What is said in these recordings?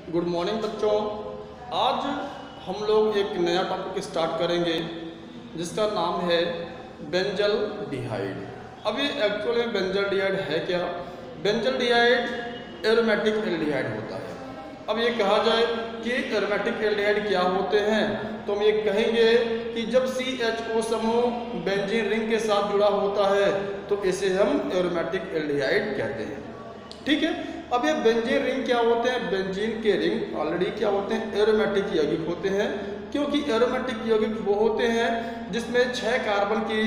Good morning बच्चों। आज हम लोग एक नया टॉपिक स्टार्ट करेंगे जिसका नाम है बेंजल डिहाइड। अब ये एक्चुअली बेंजल डिहाइड है क्या? बेंजल डिहाइड एरोमेटिक एल्डिहाइड होता है। अब ये कहा जाए कि एरोमेटिक एल्डिहाइड क्या होते हैं तो हम ये कहेंगे कि जब CHO समूह बेंजीन रिंग के साथ जुड़ा होता है तो इसे हम एरोमेटिक एल्डिहाइड कहते हैं। ठीक है। अब ये बेंजीन रिंग क्या होते हैं? बेंजीन के रिंग ऑलरेडी क्या होते हैं? एरोमेटिक यौगिक होते हैं, क्योंकि एरोमेटिक यौगिक वो होते हैं जिसमें 6 कार्बन की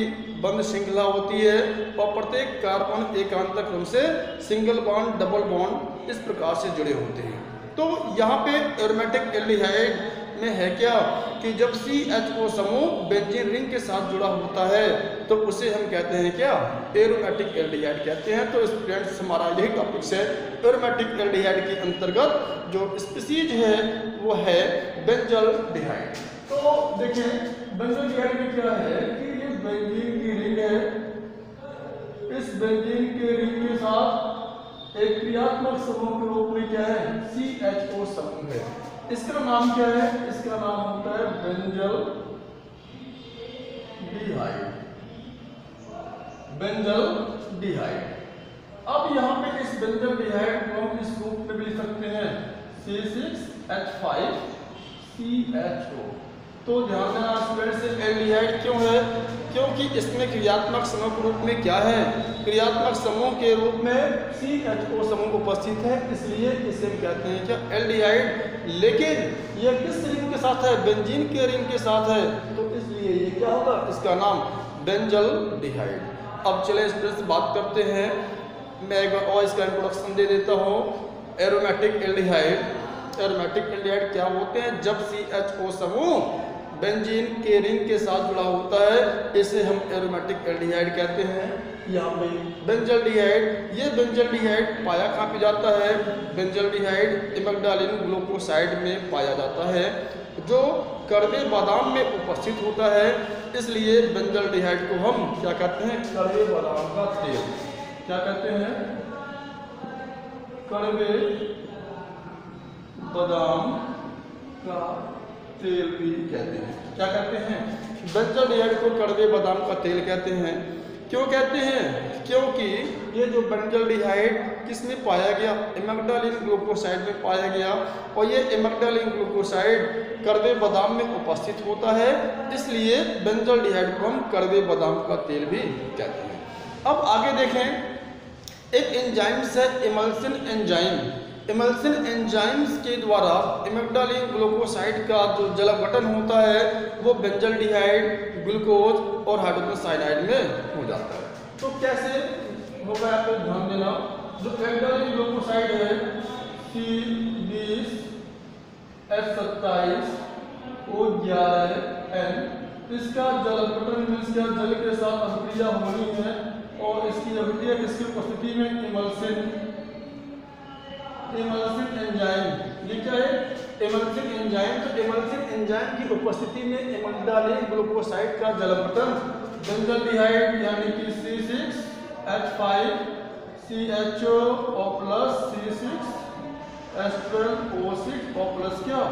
बंद श्रृंखला होती है और प्रत्येक कार्बन एकांतर क्रम से सिंगल बॉन्ड डबल बॉन्ड इस प्रकार से जुड़े होते हैं। तो यहाँ पे एरोमेटिक एल्डिहाइड में है क्या कि जब CHO समूह बेंजीन रिंग के साथ जुड़ा होता है तो उसे हम कहते हैं क्या? एरोमेटिक एल्डिहाइड कहते हैं। तो स्टूडेंट्स हमारा यही टॉपिक है। एरोमेटिक एल्डिहाइड के अंतर्गत जो स्पीसीज है वो है बेंजल डिहाइड। तो देखिए बेंजल डिहाइड में क्या है कि ये बेंजीन की रिंग है, इस बेंजीन के रिंग के साथ एक क्रियात्मक समूह के रूप में क्या है? CHO समूह है। इसका नाम क्या है? इसका नाम होता है बेंजल डिहाइड। बेंजल डिहाइड। अब यहाँ पे इस बेंजल डिहाइड को हम इस रूप में भी लिख सकते हैं C6H5 CHO। तो ध्यान देना स्टूडेंट्स, एल्डिहाइड क्यों है? क्योंकि इसमें क्रियात्मक समूह के रूप में क्या है? क्रियात्मक समूह के रूप में CHO समूह उपस्थित है, इसलिए इसे हम कहते हैं क्या? एल्डिहाइड। लेकिन यह किस रिंग के साथ है? बेंजीन के रिंग के साथ है, तो इसलिए ये क्या होगा? इसका नाम बेंजल डिहाइड। अब चले इस पर बात करते हैं। मैं एक बार और इसका इंट्रोडक्शन दे देता हूँ। Aromatic aldehyde. एरोमेटिक एल्डिहाइड क्या होते हैं? जब CHO समूह बेंजीन के रिंग के साथ जुड़ा होता है इसे हम एरोमेटिक एल्डिहाइड कहते हैं। यहाँ पे बेंजल डिहाइड, ये बेंजल डिहाइड पाया कहाँ पे जाता है? बेंजल डिहाइड इमैग्डालिन ग्लूकोसाइड में पाया जाता है जो कड़वे बादाम में उपस्थित होता है, इसलिए बेंजल डिहाइड को हम क्या कहते हैं? कड़वे बादाम का तेल। क्या कहते हैं? कड़वे बादाम का तेल भी कहते हैं। क्या कहते हैं? बेंजल डिहाइड को कड़वे बादाम का तेल कहते हैं। क्यों कहते हैं? क्योंकि ये जो बेंजल डिहाइड किसमें पाया गया? इमैग्डालिन ग्लूकोसाइड में पाया गया और ये इमैग्डालिन ग्लूकोसाइड कड़वे बादाम में उपस्थित होता है, इसलिए बेंजल डिहाइड को हम कड़वे बादाम का तेल भी कहते हैं। अब आगे देखें, एक एंजाइम है इमल्सिन एंजाइम। इमल्सिन एंजाइम्स के द्वारा इमैग्डालिन ग्लूकोसाइड का जो जल अपघटन होता है वो बेंजल डिहाइड, ग्लूकोज और हाइड्रोजन साइनाइड में हो जाता है। तो कैसे होगा आप लोग ध्यान देना। जो इमैग्डालिन ग्लूकोसाइड है C20H27O11N, इसका जल अपघटन मीन्स क्या? जल के साथ अभिक्रिया होनी है और इसकी अभिक्रिया किसकी उपस्थिति में? Emulsion enzyme. ये क्या है? Emulsion enzyme. तो इमल्सिन एंजाइम की उपस्थिति में इमैग्डालिन ग्लूकोसाइड का जल अपघटन बेंजल डिहाइड यानी कि C6H5 CHO और प्लस C6H12O6 और प्लस क्या?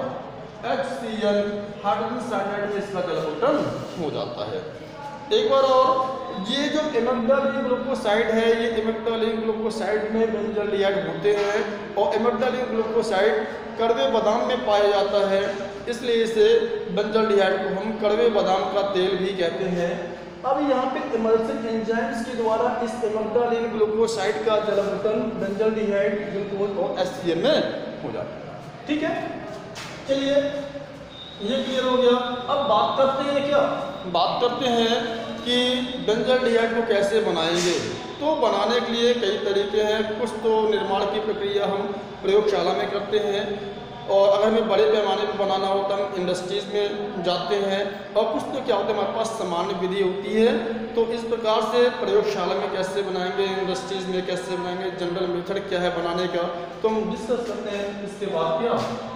HCl हाइड्रोजन साइनाइड में इसका जल अपघटन हो जाता है। एक बार और, ये जो इमैग्डालिन ग्लूकोसाइड है ये इमैग्डालिन ग्लूकोसाइड में बेंजल डिहाइड होते हैं और इमैग्डालिन ग्लूकोसाइड कड़वे बादाम में पाया जाता है, इसलिए इसे बेंजल डिहाइड को हम कड़वे बादाम का तेल भी कहते हैं। अब यहाँ पे इमल्सिन एंजाइम्स के द्वारा इस इमैग्डालिन ग्लूकोसाइड का जल अपघटन बेंजल डिहाइड, ग्लूकोज और HCl में हो जाता है। ठीक है, चलिए ये क्लियर हो गया। अब बात करते हैं क्या? बात करते हैं कि बेंजल डिहाइड को कैसे बनाएंगे। तो बनाने के लिए कई तरीके हैं। कुछ तो निर्माण की प्रक्रिया हम प्रयोगशाला में करते हैं और अगर हमें बड़े पैमाने पर बनाना हो तो हम इंडस्ट्रीज़ में जाते हैं और कुछ तो क्या होता है हमारे पास सामान्य विधि होती है। तो इस प्रकार से प्रयोगशाला में कैसे बनाएंगे, इंडस्ट्रीज़ में कैसे बनाएंगे, जनरल मेथड क्या है बनाने का, तो हम डिस्कस करते हैं। इसके बाद क्या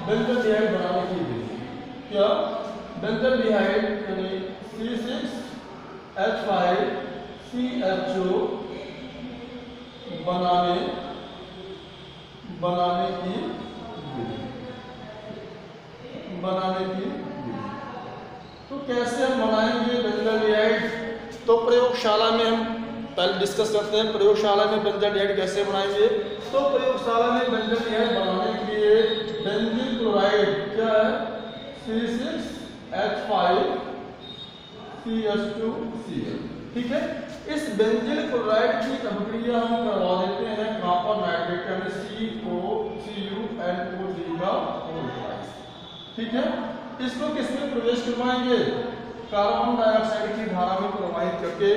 बेंजल डिहाइड बनाने की विधि। क्या बेंजल डिहाइड यानी C6H5 CHO बनाने की विधि। बनाने की विधि। तो कैसे हम बनाएंगे बेंजल्डिहाइड, तो प्रयोगशाला में हम पहले डिस्कस करते हैं प्रयोगशाला में बेंजल्डिहाइड कैसे बनाएंगे। तो प्रयोगशाला में बेंजल्डिहाइड बनाने के लिए बेंजील क्लोराइड क्या है C6H5CH2Cl, ठीक है। इस बेंजील क्लोराइड की अभिक्रिया हम करवा देते हैं कॉपर नाइट्रेट यानी CuNO3 का होल, ठीक है। इसको किसमें प्रवेश करवाएंगे, कार्बन डाइऑक्साइड की धारा में प्रवाहित करके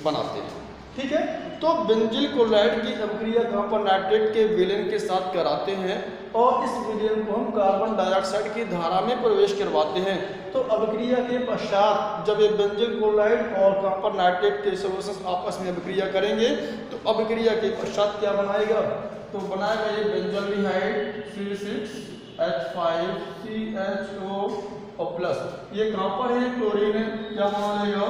बनाते हैं, ठीक है। तो बेंजील क्लोराइड की अभिक्रिया कॉपर नाइट्रेट के विलयन के साथ कराते हैं और इस विलयन को हम कार्बन डाइऑक्साइड की धारा में प्रवेश करवाते हैं। तो अभिक्रिया के पश्चात जब ये बेंजील क्लोराइड और कॉपर नाइट्रेट के सॉल्यूशंस आपस में अभिक्रिया करेंगे तो अभिक्रिया के पश्चात क्या बनाएगा, तो बनाएगा ये बेंजल्डिहाइड C6H5CHO और प्लस ये कॉपर है क्लोरीन है, क्या बना लेगा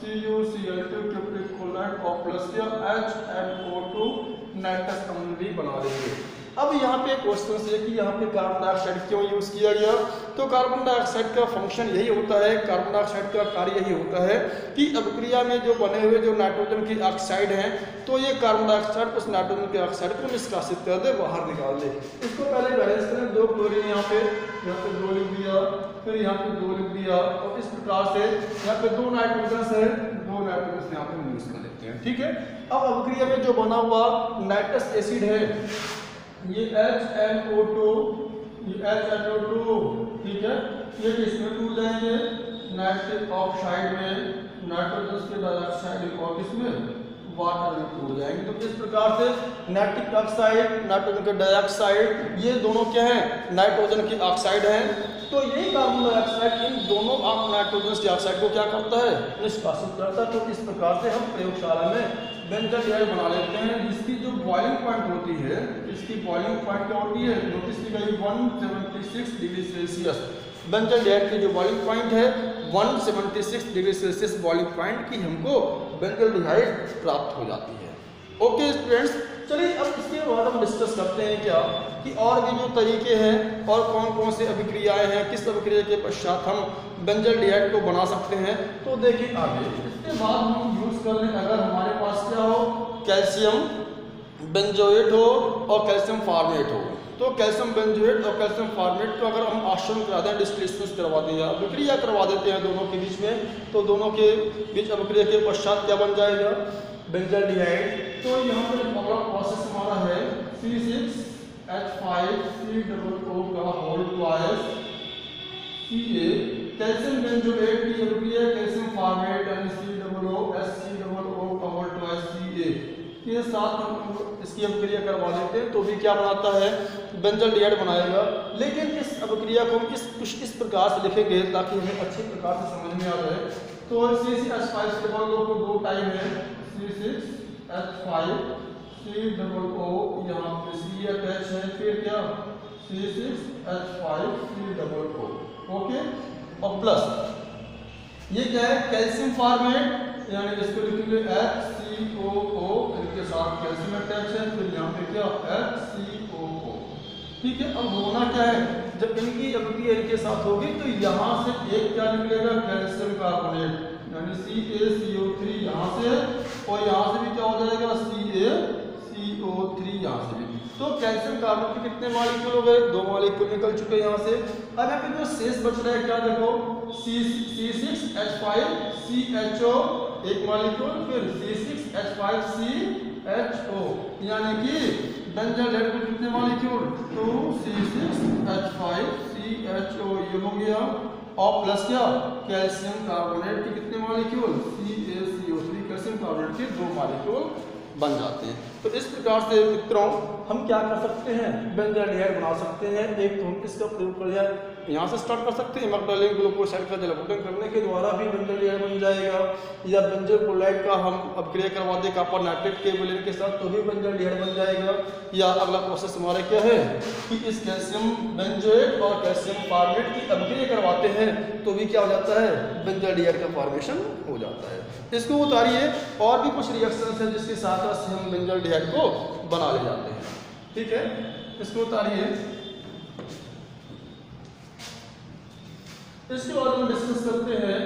CuCl2 ट्रिपल क्लोराइड और प्लस या HNO2 नाइट्रस अम्ल भी बना लेंगे। अब यहाँ पे क्वेश्चन है कि यहाँ पे कार्बन डाइऑक्साइड क्यों यूज किया गया, तो कार्बन डाइऑक्साइड का फंक्शन यही होता है, कार्बन डाइऑक्साइड का कार्य यही होता है कि अभिक्रिया में जो बने हुए जो नाइट्रोजन की ऑक्साइड हैं तो ये कार्बन डाइऑक्साइड उस नाइट्रोजन के ऑक्साइड को निष्कासित कर दे, बाहर निकाल दे। इसको पहले बैलेंस करें, 2 क्लोरीन यहाँ पे 2 लिख दिया, फिर यहाँ पे 2 लिख दिया और इस प्रकार से यहाँ पे 2 नाइट्रोजन है, 2 नाइट्रोजन यहाँ पे यूज कर लेते हैं, ठीक है। अब अभिक्रिया में जो बना हुआ नाइट्रस एसिड है ये HNO2, ठीक है, ये किसमें टूट जाएंगे नाइट्रिक ऑक्साइड में, नाइट्रोजन के डाइऑक्साइड और किसमें वाटर में टूट जाएंगे। तो इस प्रकार से नाइट्रिक ऑक्साइड नाइट्रोजन का डाइऑक्साइड ये दोनों क्या हैं नाइट्रोजन की ऑक्साइड हैं। तो यही कार्बन डाइऑक्साइड इन दोनों नाइट्रोजन की ऑक्साइड को क्या करता है निष्कासित करता है। तो इस प्रकार से हम प्रयोगशाला में बेंजल्डिहाइड बना लेते हैं जिसकी जो बॉइलिंग पॉइंट होती है, इसकी बॉइलिंग पॉइंट क्या होती है नोटिस की गई 176 डिग्री सेल्सियस। बेंजल्डिहाइड की जो बॉइलिंग पॉइंट है 176 डिग्री सेल्सियस बॉइलिंग पॉइंट की हमको बेंजल्डिहाइड प्राप्त हो जाती है। ओके स्टूडेंट्स, चलिए अब इसके बाद हम डिस्कस करते हैं क्या कि और भी जो तरीके हैं और कौन कौन से अभिक्रियाएं हैं, किस अभिक्रिया के पश्चात हम बेंजल्डिहाइड को बना सकते हैं। तो देखिए आगे इसके बाद हम यूज कर लें अगर हमारे पास क्या हो कैल्शियम बेंजोएट हो और कैल्शियम फार्मेट हो, तो कैल्शियम बेंजोएट और कैल्शियम फार्मेट को अगर हम आश्रम करा दें डिस्प्लेसमेंट करवा दें या अभिक्रिया करवा देते हैं दोनों के बीच में, तो दोनों के बीच अभिक्रिया के पश्चात क्या बन जाएगा बेंजल्डिहाइड। तो यहाँ पर अगला प्रोसेस हमारा है C6H5COO का whole twice Ca calcium benzoate की अभिक्रिया कैल्शियम फार्मेट यानी COOHCOO का होल ट्वाइस Ca के साथ हम इसकी अभिक्रिया करवा देते हैं तो भी क्या बनाता है बेंजल्डिहाइड बनाएगा। लेकिन इस अभिक्रिया को हम कुछ इस प्रकार से लिखेंगे ताकि हमें अच्छे प्रकार से समझ में आ जाए। तो C6H5 को 2 टाइम है C6H5COO यहाँ पे C अटैच है, फिर क्या C6H5COO, ओके। और प्लस ये क्या है कैल्शियम फार्मेट यानी इसको लिखेंगे HCOO इनके साथ कैल्शियम अटैच है, फिर यहाँ पे क्या HCOO, ठीक है। अब होना क्या है जब इनकी अभिक्रिया इनके साथ होगी तो यहाँ से एक क्या निकलेगा कैल्शियम कार्बोनेट यानी CaCO3 यहाँ से और यहाँ से भी क्या हो जाएगा CaCO3 यहाँ से भी। तो कैल्शियम कार्बन के कितने मॉलिक्यूल हो गए 2 मॉलिक्यूल निकल चुके हैं यहाँ से। अब यहाँ पे जो शेष बच रहा है क्या देखो C6H5CHO एक मॉलिक्यूल फिर C6H5CHO यानी कि बेंजल्डिहाइड के कितने मॉलिक्यूल 2 C6H5CHO ये हो गया और प्लस क्या कैल्शियम कार्बोनेट के कितने मॉलिक्यूल CaCO3 कैल्शियम कार्बोनेट के 2 मॉलिक्यूल बन जाते हैं। तो इस प्रकार से मित्रों हम क्या कर सकते हैं बेंजल्डिहाइड बना सकते हैं। एक तो हम इसका प्रयोग कर यहाँ से स्टार्ट कर सकते हैं मैग्नीशियम ग्लूकोसाइड का जलावटन करने के द्वारा भी बेंजल्डिहाइड बन जाएगा, या बेंजल क्लोराइड का हम अभिक्रिया करवा दें कॉपर नाइट्रेट के विलयन के साथ तो भी बेंजल्डिहाइड बन जाएगा। या अगला प्रोसेस हमारा क्या है कि इस कैल्शियम बेंजोएट और कैल्शियम फार्मेट की अभिक्रिया करवाते हैं तो भी क्या हो जाता है बेंजल्डिहाइड का फॉर्मेशन हो जाता है। इसको उतारिए और भी कुछ रिएक्शंस हैं जिसके साथ हम बेंजल्डिहाइड को बना ले जाते हैं, ठीक है। इसको उतारिए इसके बाद हम डिस्कस करते हैं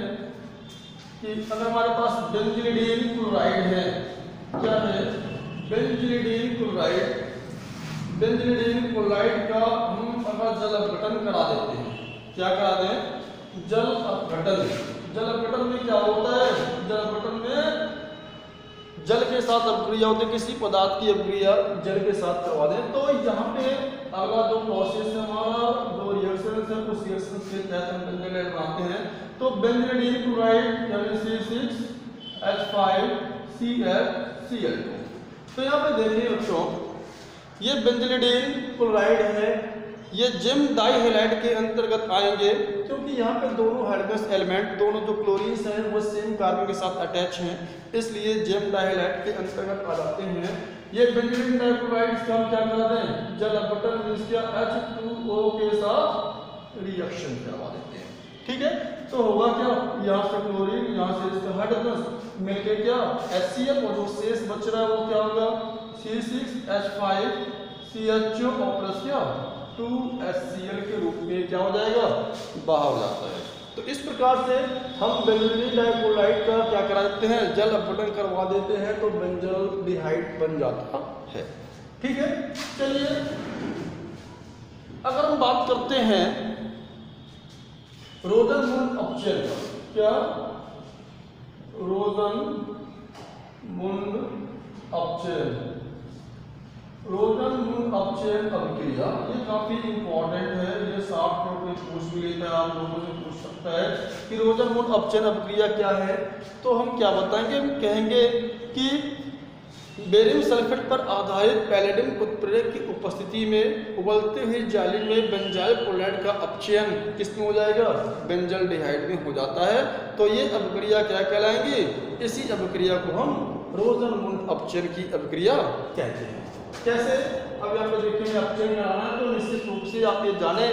कि अगर हमारे पास बेंजीलिडीन क्लोराइड है, क्या है बेंजीलिडीन क्लोराइड, बेंजीलिडीन क्लोराइड का हम अगर जल अपघटन करा देते हैं, क्या करा दें जल अपघटन। जल अपघटन में क्या होता है, जल अपघटन में जल के साथ अपक्रिया होती है, किसी पदार्थ की अपक्रिया जल के साथ करवा दें। तो यहाँ पे अगला जो प्रोसेस है हमारा, दो रिएक्शन है, उस रिएक्शन के तहत हम बेंजीलिन बनाते हैं। तो बेंजीलिडीन क्लोराइड यानी C6H5ClCl2। तो यहाँ पे देखिए बच्चों, ये बेंजीलिडीन क्लोराइड है, ये जिम डाइहैलाइड के अंतर्गत आएंगे, क्योंकि यहाँ पे दोनों हाइड्रोजन एलिमेंट, दोनों जो क्लोरीन्स हैं वो सेम कार्बन के साथ अटैच हैं, इसलिए जिम डाइहैलाइड के अंतर्गत आ जाते हैं। ये बेंजीलिन डाइक्लोराइड का हम क्या करते हैं, जल अपघटन इसका H2O के साथ रिएक्शन करवा देते हैं। ठीक है, तो होगा क्या, यहाँ से क्लोरीन, यहाँ से इसका हाइड्रोजन मिलके क्या HCl, और जो शेष बच रहा है वो क्या होगा C6H5CHO और प्लस क्या 2HCl के रूप में क्या हो जाएगा, बाहर हो जाता है। तो इस प्रकार से हम बेंजीलिन डाइक्लोराइड का क्या करा देते हैं, जल अपघटन करवा देते हैं, तो बेंजल्डिहाइड बन जाता है। ठीक है, चलिए अगर हम बात करते हैं रोजनमुंड अपचयन का, क्या रोजनमुंड अपचयन, रोजनमुंड अपचयन अभिक्रिया, ये काफी इंपॉर्टेंट है, ये 60 में पूछ भी लेता है, आप लोगों से पूछ सकता है कि रोजनमुंड अपचयन अभिक्रिया क्या है। तो हम क्या बताएंगे, हम कहेंगे कि बेरियम सल्फेट पर आधारित पैलेडियम उत्प्रेरक की उपस्थिति में उबलते हुए जालिन में बेंजाइल क्लोराइड का अपचयन किसमें हो जाएगा, बेंजल्डिहाइड में हो जाता है। तो ये अभिक्रिया क्या कहलाएंगी, इसी अभिक्रिया को हम रोजनमुंड अपचयन की अभिक्रिया कहते हैं। कैसे, अब यहाँ पे देखेंगे अपचयन कराना है, तो निश्चित रूप से आप ये जाने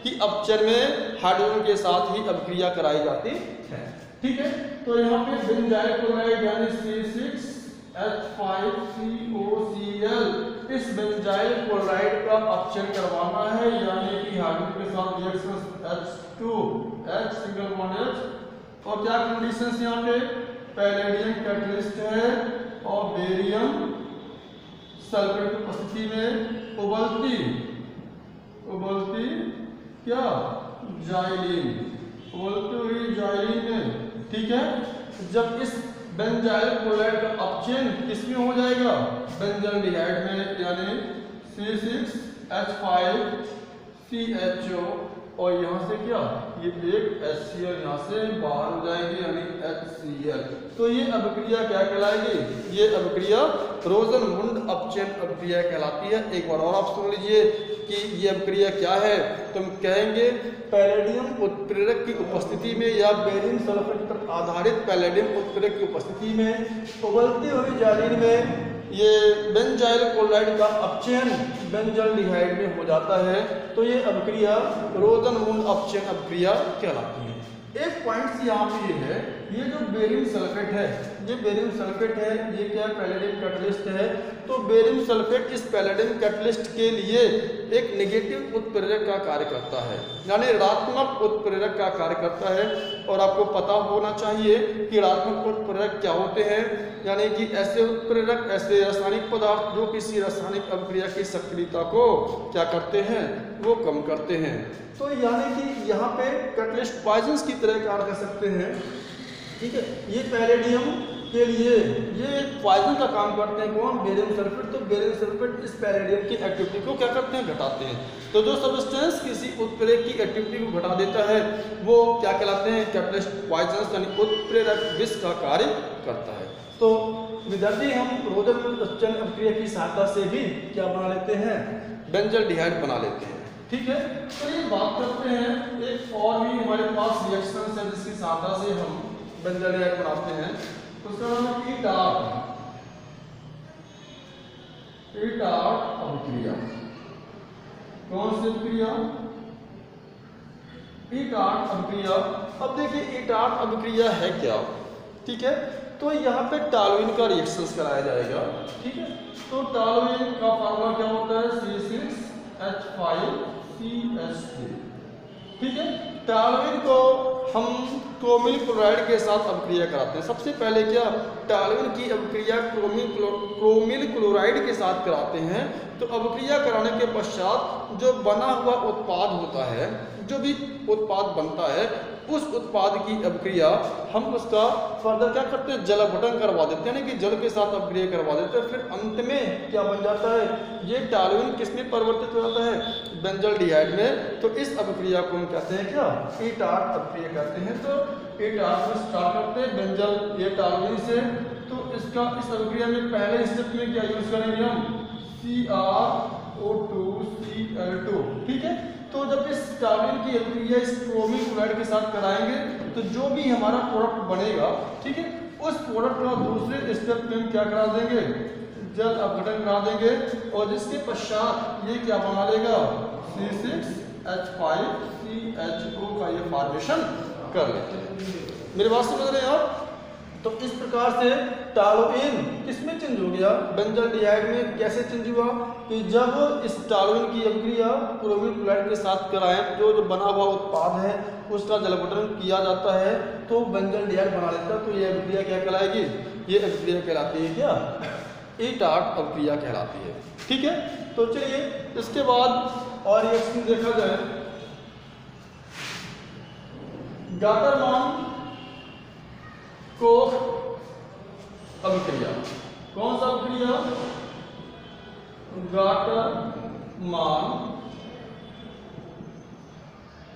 कि अपचयन में हाइड्रोजन के साथ ही अभिक्रिया कराई जाती है। ठीक है, तो यहाँ पे बेंजाइल क्लोराइड यानी C6H5COCl, इस बेंजाइल क्लोराइड का अपचयन करवाना है, यानी कि हाइड्रोजन के साथ reaction H2H single bond H, और क्या कंडीशंस यहाँ पे, पैलेडियम कैटलिस्ट है और बेरियम सल्फेट की उपस्थिति में उबलती क्या जाइलिन, उबलती हुई जाइलिन में। ठीक है, जब इस बेंजाइल क्लोराइड का अपचयन किसमें हो जाएगा, बेंजल्डिहाइड में, यानी C6H5CHO, और यहाँ से क्या ये एक HCl यहाँ से बाहर हो जाएगी, यानी HCl। तो ये अभिक्रिया क्या कहलाएगी, ये अभिक्रिया रोजनमुंड अपचयन अभिक्रिया कहलाती है। एक बार और आप सुन लीजिए कि ये अभिक्रिया क्या है, तो हम कहेंगे पैलेडियम उत्प्रेरक की उपस्थिति में या बेरियम सल्फेट पर आधारित पैलेडियम उत्प्रेरक की उपस्थिति में उबलती हुई जालिन में ये बेंजाइल क्लोराइड का अपचयन बेंजल्डिहाइड में हो जाता है। तो ये अभिक्रिया रोजनमुंड अपचयन अभिक्रिया कहलाती है। एक पॉइंट यहाँ पे ये है, ये जो बेरियम सल्फेट है, ये बेरियम सल्फेट है, ये क्या पैलेडियम कैटलिस्ट है। तो बेरियम सल्फेट इस पैलेडियम कैटलिस्ट के लिए एक नेगेटिव उत्प्रेरक का कार्य करता है, यानी ऋणात्मक उत्प्रेरक का कार्य करता है। और आपको पता होना चाहिए कि ऋणात्मक उत्प्रेरक क्या होते हैं, यानी कि ऐसे उत्प्रेरक, ऐसे रासायनिक पदार्थ जो किसी रासायनिक अभिक्रिया की सक्रियता को क्या करते हैं, वो कम करते हैं। तो यानी कि यहाँ पे कैटलिस्ट पॉइजन्स की तरह कार्य कर सकते हैं। ठीक है, ये पैलेडियम के लिए ये पॉइजन का काम करते हैं, कौन, बेरियम सल्फेट। तो बेरियम सल्फेट इस पैलेडियम की एक्टिविटी को क्या करते हैं, घटाते हैं। तो जो सब्सटेंस किसी उत्प्रेरक की एक्टिविटी को घटा देता है वो क्या कहलाते हैं, कैटलिस्ट पॉइजन्स, यानी उत्प्रेरक विष का कार्य करता है। तो विद्यार्थी हम रोजनमुंड अपचयन अभिक्रिया की सहायता से भी क्या बना लेते हैं, बेंजल्डिहाइड बना लेते हैं। ठीक है, तो ये बात करते हैं एक और भी हमारे पास रिएक्शन है जिसकी सहायता से हम बेंजल्डिहाइड बनाते हैं, उसका नाम है ईटार्ट अभिक्रिया। कौन सी अभिक्रिया, ईटार्ट अभिक्रिया। अब देखिए ईटार्ट अभिक्रिया है क्या। ठीक है, तो यहाँ पे टॉलुइन का रिएक्शन कराया जाएगा। ठीक है, तो टॉलुइन का फॉर्मूला क्या होता है, C6H5CH3। ठीक है, टॉलुइन को हम क्रोमिल क्लोराइड के साथ अभिक्रिया कराते हैं। सबसे पहले क्या टॉलुइन की अभिक्रिया क्रोमिल क्लोराइड के साथ कराते हैं। तो अभिक्रिया कराने के पश्चात जो बना हुआ उत्पाद होता है, जो भी उत्पाद बनता है, उस उत्पाद की अभिक्रिया हम उसका फर्दर क्या करते हैं, जल अपघटन करवा देते हैं, यानी कि जल के साथ अभिक्रिया करवा देते हैं। फिर अंत में क्या बन जाता है, ये टॉलुइन किस में परिवर्तित हो जाता है, बेंजल्डिहाइड में। तो इस अभिक्रिया को हम कहते हैं क्या, ईटार्ट अभिक्रिया कहते हैं। तो ईटार्ट में स्टार्ट करते हैं बेंजल ये टॉलुइन से। तो इसका इस अभिक्रिया में पहले स्टेप में क्या यूज करेंगे हम, CrO2 Cl2, ठीक है। तो जब इस टॉलुइन की अभिक्रिया इस क्रोमिल क्लोराइड के साथ कराएंगे तो जो भी हमारा प्रोडक्ट बनेगा, ठीक है, उस प्रोडक्ट का दूसरे स्टेप में हम क्या करा देंगे, जल अपघटन करा देंगे। और जिसके पश्चात ये क्या बना लेगा, C6H5CHO का ये फॉर्मेशन कर लेते हैं। मेरी बात समझ रहे हैं आप। तो इस प्रकार से टॉलुइन किसमें चेंज हो गया, बेंजल्डिहाइड में। कैसे चेंज हुआ कि जब इस टॉलुइन की अभिक्रिया क्रोमिल क्लोराइड के साथ कराएं, जो बना हुआ उत्पाद है उसका जल अपघटन किया जाता है तो बेंजल्डिहाइड बना लेता है। तो ये अभिक्रिया क्या कहलाएगी, ये अभिक्रिया कहलाती है क्या, ईटार्ट अभिक्रिया कहलाती है, ठीक है। तो चलिए इसके बाद और रिएक्शन देखा जाए, गाटरमान कोख अभिक्रिया। कौन सा अभिक्रिया, गाटरमान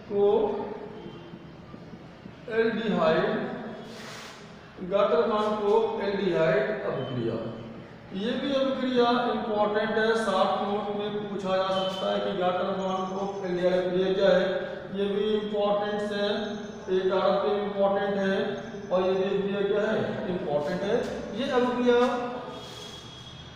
को एल्डिहाइड, गाटरमान को एल्डिहाइड अभिक्रिया। ये भी अभिक्रिया इंपॉर्टेंट है, शॉर्ट नोट में पूछा जा सकता है कि गाटरमान को एल्डिहाइड अभिक्रिया क्या है। ये भी इंपॉर्टेंट है, एक आरत पे इंपॉर्टेंट है और ये अभिक्रिया क्या है, इंपॉर्टेंट है। ये अभिक्रिया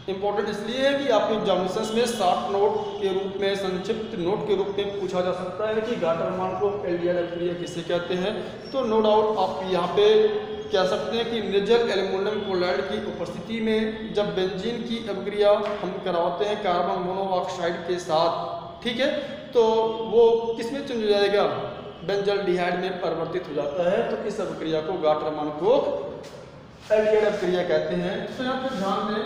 इंपॉर्टेंट इसलिए है कि आपके एग्जामिनेशन में शॉर्ट नोट के रूप में, संक्षिप्त नोट के रूप में पूछा जा सकता है कि गाटरमान को एल्डिहाइड अभिक्रिया किसे कहते हैं। तो नो डाउट आप यहाँ पे कह सकते हैं कि निर्जल एल्युमिनियम क्लोराइड की उपस्थिति में जब बेंजीन की अभिक्रिया हम करवाते हैं कार्बन मोनोऑक्साइड के साथ, ठीक है, तो वो किसमें चेंज हो जाएगा, बेंजल्डिहाइड में परिवर्तित हो जाता है। तो इस अभिक्रिया को गाटरमान को एल्डिहाइड अभिक्रिया कहते हैं। तो यहाँ पे ध्यान दें,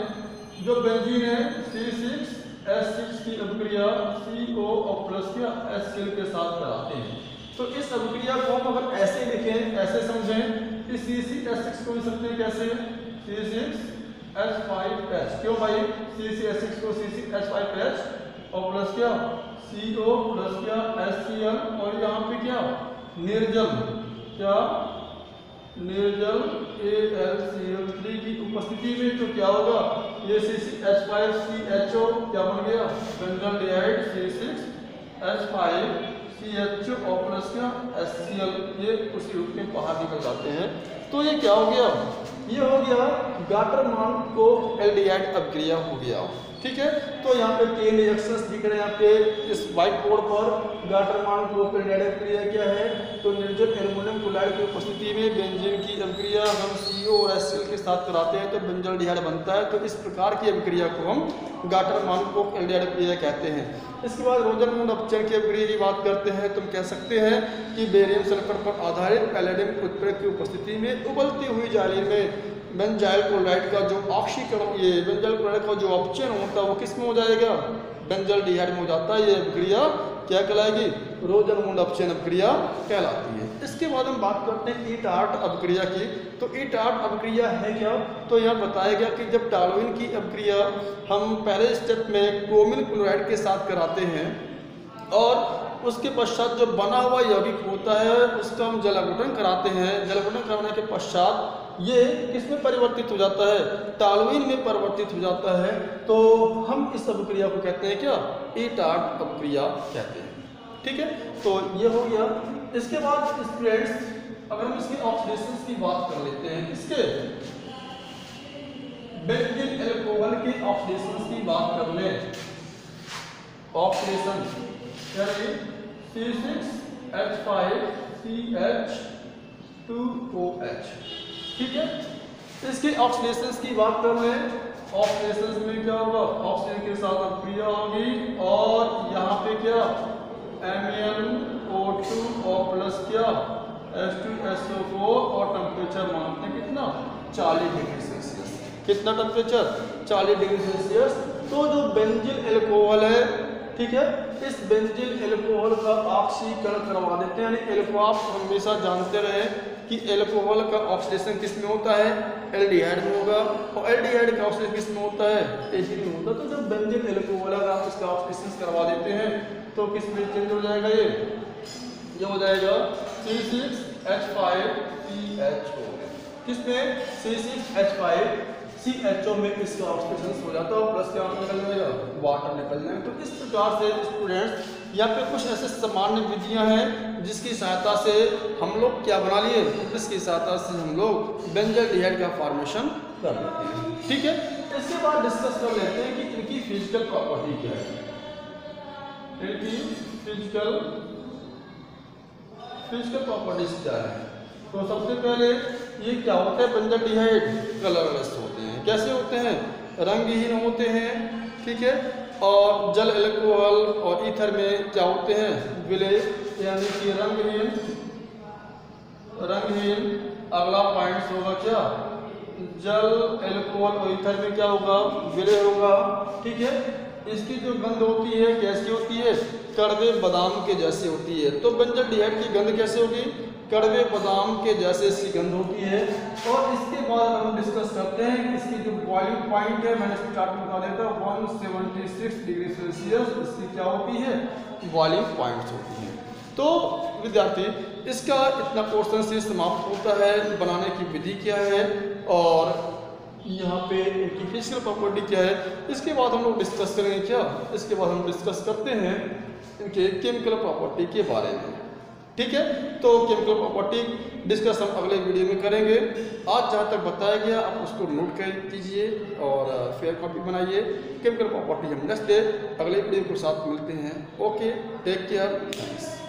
जो बेंजीन है C6H6 की अभिक्रिया CO और प्लस के HCl के साथ कराते हैं। तो इस अभिक्रिया को हम अगर ऐसे लिखें, ऐसे समझें कि C6H6 को लिख सकते हैं कैसे, C6H5H। क्यों भाई, C6H6 को C6H5H और प्लस क्या CO प्लस क्या HCl, और यहाँ पे क्या निर्जल, क्या निर्जल AlCl3 की उपस्थिति में तो क्या होगा, ये C6H5CHO क्या बन गया, बेंजल्डिहाइड C6H5CHO और प्लस क्या HCl, ये उसी रूप में बाहर निकल जाते हैं। तो ये क्या हो गया, ये हो गया गाटरमान को एल्डिहाइड अभिक्रिया हो गया, ठीक है। तो यहाँ पे 3 रिएक्शंस दिख रहे हैं यहाँ पे इस व्हाइट बोर्ड पर। गाटरमान को एल्डिहाइड अभिक्रिया क्या है, तो निर्जल एल्युमिनियम क्लोराइड की उपस्थिति में बेंजीन की अभिक्रिया हम CO और HCl के साथ कराते हैं तो बेंजल्डिहाइड बनता है। तो इस प्रकार की अभिक्रिया को हम गाटरमान को एल्डिहाइड अभिक्रिया कहते हैं। इसके बाद रोजरमूड अपचयन की अभिक्रिया की बात करते हैं। तुम कह सकते हैं कि बेरियम सल्फर पर आधारित पैलेडियम उत्प्रेरक की उपस्थिति में उबलती हुई जाली में बेंजाइल क्लोराइड का जो ऑक्सीकरण, ये बेंजाइल क्लोराइड का जो अपचयन होता है वो किस में हो जाएगा, बेंजल्डिहाइड में हो जाता है। ये अभिक्रिया क्या कहलाएगी, रोजरमूड अपचयन अभिक्रिया कहलाती है। इसके बाद हम बात करते हैं ईटार्ट अभिक्रिया की। तो ईटार्ट अभिक्रिया है क्या, तो यहाँ बताया गया कि जब टॉलुइन की अभिक्रिया हम पहले स्टेप में क्रोमिल क्लोराइड के साथ कराते हैं और उसके पश्चात जो बना हुआ यौगिक होता है उसका हम जल अपघटन कराते हैं। जल अपघटन कराने के पश्चात ये किसमें परिवर्तित हो जाता है, टॉलुइन में परिवर्तित हो जाता है। तो हम इस अभिक्रिया को कहते हैं क्या, ईटार्ट अभिक्रिया कहते हैं, ठीक है। तो ये हो गया। इसके बाद स्टूडेंट्स अगर हम इसके ऑक्सीडेशन की बात कर लेते हैं, इसके बेंजीन अल्कोहल के ऑक्सीडेशन की बात कर लें, ऑक्सीडेशन C6H5CH2OH, ठीक है। इसके ऑक्सीडेशन की बात कर लें, ऑक्सीडेशन में क्या होगा, ऑक्सीजन के साथ अभिक्रिया होगी और यहाँ पे क्या MnO2 और प्लस H2SO4 और टेम्परेचर मानते हैं कितना 40 डिग्री सेल्सियस। कितना टेम्परेचर 40 डिग्री सेल्सियस। तो जो बेंजील अल्कोहल है, ठीक है, इस बेंजील अल्कोहल का ऑक्सीकरण करवा देते हैं। यानी आप हमेशा जानते रहे कि अल्कोहल का ऑक्सीडेशन किस में होता है, एल्डिहाइड में होगा, और एल्डिहाइड का ऑक्सीडेशन किस में होता है, एसिड में होता है। तो जब बेंजील अल्कोहल अगर आप इसका ऑक्सीडेशन करवा देते हैं तो किस में चेंज हो जाएगा, ये हो जाएगा C6H5CHO। किसमें C6H5CHO में इसका ऑक्सीडेशन हो जाता है, प्लस क्या निकल जाएगा, वाटर निकल जाएगा। तो इस प्रकार से स्टूडेंट्स यहाँ पे कुछ ऐसे सामान्य विधियां हैं जिसकी सहायता से हम लोग क्या बना लिए, जिसकी सहायता से हम लोग बेंजल्डिहाइड का फॉर्मेशन कर लेते हैं। ठीक है, इसके बाद डिस्कस कर लेते हैं कि इनकी फिजिकल प्रॉपर्टी क्या है। इनकी फिजिकल प्रॉपर्टीज क्या है। तो सबसे पहले ये क्या होता है, बेंजल्डिहाइड कलरलेस होते हैं। कैसे होते हैं, रंगहीन होते हैं, ठीक है। और जल अल्कोहल और ईथर में क्या होते हैं, विलय, यानी कि रंगहीन। अगला पॉइंट होगा क्या, जल अल्कोहल और ईथर में क्या होगा, विलय होगा, ठीक है। इसकी जो गंध होती है कैसी होती है, कड़वे बादाम के जैसे होती है। तो बेंजल्डिहाइड की गंध कैसे होगी, कड़वे बादाम के जैसे सी गंध होती है। और इसके बाद हम डिस्कस करते हैं इसकी जो बॉइलिंग पॉइंट है, मैंने स्टार्ट में बता देता हूँ 176 डिग्री सेल्सियस इसकी क्या होती है, बॉइलिंग पॉइंट्स होती है। तो विद्यार्थी इसका इतना पोर्शन से समाप्त होता है। बनाने की विधि क्या है और यहाँ पे इनकी फिजिकल प्रॉपर्टी क्या है, इसके बाद हम लोग डिस्कस करेंगे क्या, इसके बाद हम डिस्कस करते हैं इनके केमिकल प्रॉपर्टी के बारे में। ठीक है, तो केमिकल प्रॉपर्टी डिस्कस हम अगले वीडियो में करेंगे। आज जहाँ तक बताया गया आप उसको नोट कर कीजिए और फेयर कॉपी बनाइए। केमिकल प्रॉपर्टी हम नेक्स्ट डे अगले वीडियो के साथ मिलते हैं। Okay, take care, thanks.